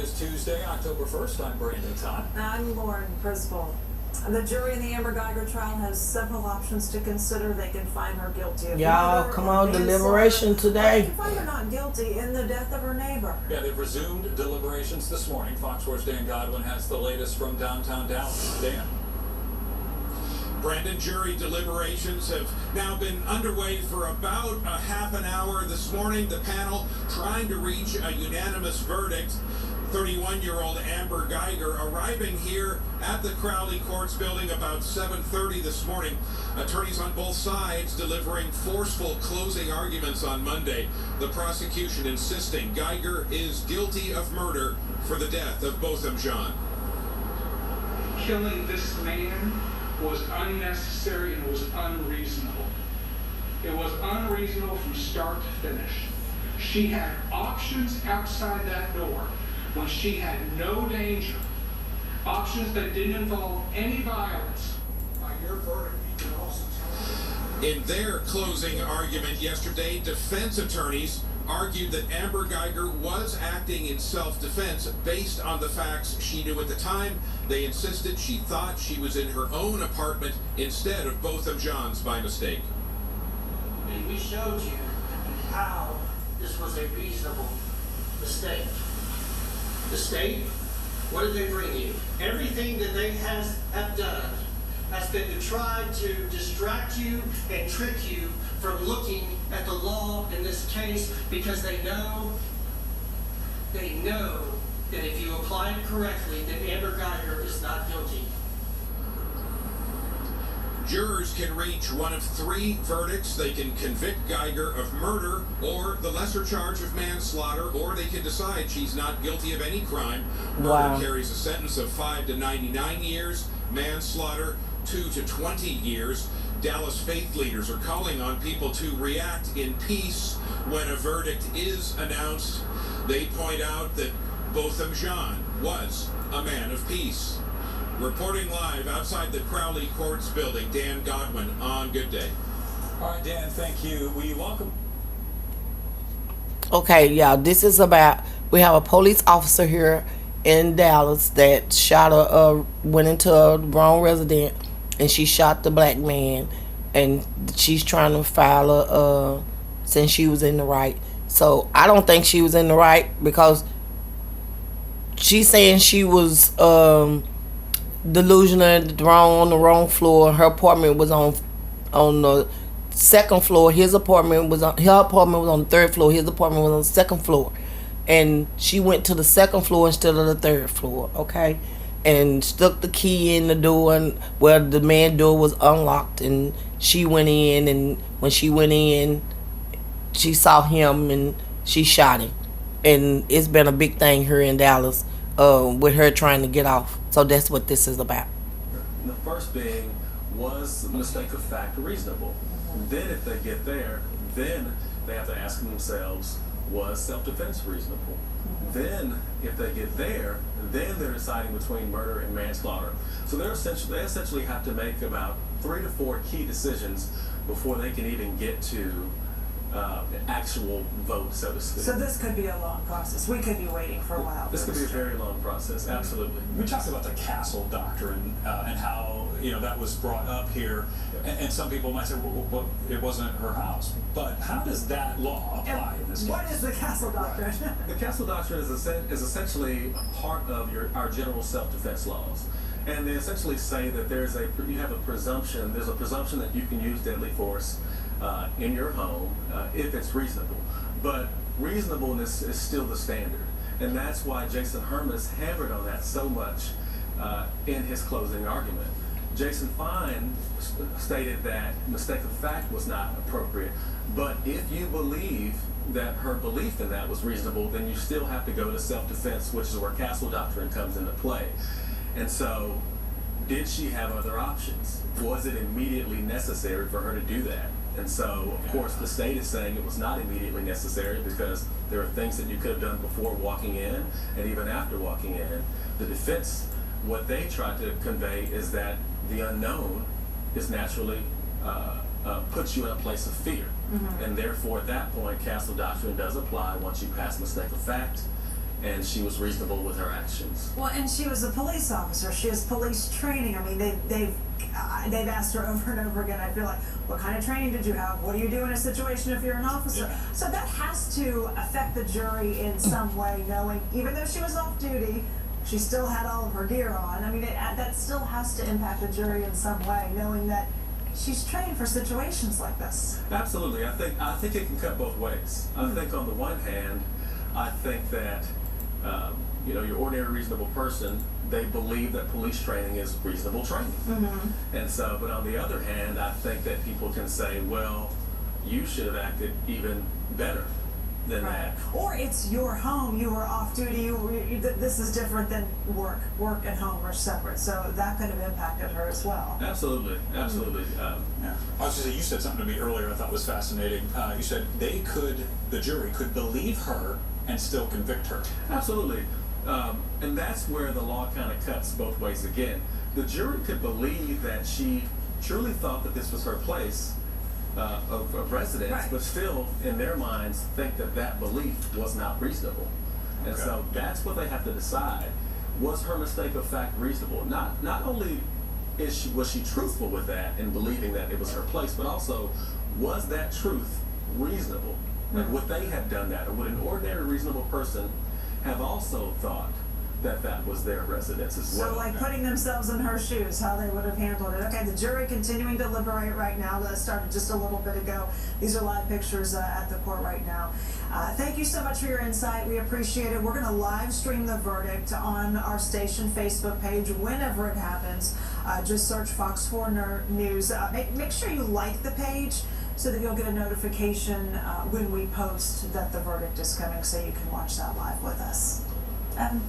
is Tuesday, October 1st. I'm Brandon Todd. I'm Lauren Prisball. The jury in the Amber Guyger trial has several options to consider. They can find her guilty of Y'all, come on, deliberation today. They can find her not guilty in the death of her neighbor. Yeah, they've resumed deliberations this morning. Fox 4's Dan Godwin has the latest from downtown Dallas. Dan. Brandon, jury deliberations have now been underway for about a half an hour this morning. The panel trying to reach a unanimous verdict. 31-year-old Amber Guyger arriving here at the Crowley Courts building about 7:30 this morning. Attorneys on both sides delivering forceful closing arguments on Monday. The prosecution insisting Guyger is guilty of murder for the death of Botham Jean. Killing this man was unnecessary and was unreasonable. It was unreasonable from start to finish. She had options outside that door when she had no danger, options that didn't involve any violence. By your verdict, you can also tell. In their closing argument yesterday, defense attorneys argued that Amber Guyger was acting in self-defense based on the facts she knew at the time. They insisted she thought she was in her own apartment instead of Botham Jean's by mistake. And we showed you how this was a reasonable mistake. The state, what did they bring you? Everything that they have done has been to try to distract you and trick you from looking at the law in this case, because they know that if you apply it correctly, that Amber Guyger is not guilty. Jurors can reach one of three verdicts. They can convict Guyger of murder or the lesser charge of manslaughter, or they can decide she's not guilty of any crime. Murder carries a sentence of 5 to 99 years, manslaughter 2 to 20 years. Dallas faith leaders are calling on people to react in peace when a verdict is announced. They point out that Botham Jean was a man of peace. Reporting live outside the Crowley Courts building, Dan Godwin on Good Day. All right, Dan, thank you. Will you welcome? Okay, y'all, this is about, we have a police officer here in Dallas that went into a wrong resident, and she shot the black man, and she's trying to file since she was in the right. So I don't think she was in the right, because she's saying she was delusional and on the wrong floor. Her apartment was on the second floor. Her apartment was on the third floor. His apartment was on the second floor, and she went to the second floor instead of the third floor. Okay, and stuck the key in the door, and where the main door was unlocked, and she went in, and when she went in, she saw him and she shot him. And it's been a big thing here in Dallas with her trying to get off. So that's what this is about. The first being, was the mistake of fact reasonable? Then if they get there, then they have to ask themselves, was self-defense reasonable? Then if they get there, then they're deciding between murder and manslaughter. So they essentially have to make about 3 to 4 key decisions before they can even get to an actual vote, so to speak. So this could be a long process. We could be waiting for a while. This could be a very long process, absolutely. We talked about the Castle Doctrine and how, that was brought up here. And some people might say, well, it wasn't her house. But how does that law apply in this case? What is the Castle Doctrine? The Castle Doctrine is essentially a part of our general self-defense laws. And they essentially say that there's a presumption that you can use deadly force in your home if it's reasonable. But reasonableness is still the standard. And that's why Jason Hermas hammered on that so much in his closing argument. Jason Fine stated that mistake of fact was not appropriate. But if you believe that her belief in that was reasonable, then you still have to go to self-defense, which is where Castle Doctrine comes into play. And so, did she have other options? Was it immediately necessary for her to do that? And so, of course, the state is saying it was not immediately necessary because there are things that you could have done before walking in and even after walking in. The defense, what they tried to convey is that the unknown is naturally puts you in a place of fear. And therefore, at that point, Castle Doctrine does apply once you pass mistake of fact and she was reasonable with her actions. Well, and she was a police officer. She has police training. I mean, they've asked her over and over again. I feel like, what kind of training did you have? What do you do in a situation if you're an officer? Yeah. So that has to affect the jury in some way, knowing even though she was off duty, she still had all of her gear on. I mean, that still has to impact the jury in some way, knowing that she's trained for situations like this. Absolutely. I think it can cut both ways. I think on the one hand, I think that your ordinary reasonable person, they believe that police training is reasonable training. And so, but on the other hand, I think that people can say, well, you should have acted even better than that. Or it's your home, you were off duty, this is different than work. Work and home are separate, so that could have impacted her as well. Absolutely. Yeah. I was just say, you said something to me earlier I thought was fascinating. You said the jury could believe her and still convict her. Absolutely. And that's where the law kind of cuts both ways again. The jury could believe that she truly thought that this was her place of residence, Right. but still, in their minds, think that that belief was not reasonable. And Okay. so that's what they have to decide. Was her mistake of fact reasonable? Not only was she truthful with that in believing that it was her place, but also, was that truth reasonable? Like, would they have done that, or would an ordinary reasonable person have also thought that that was their residence as well? So like putting themselves in her shoes, how they would have handled it. Okay, the jury continuing to deliberate right now. That started just a little bit ago. These are live pictures at the court right now. Thank you so much for your insight. We appreciate it. We're going to live stream the verdict on our station Facebook page whenever it happens. Just search Fox 4 News. Make sure you like the page so that you'll get a notification when we post that the verdict is coming, so you can watch that live with us. Evan?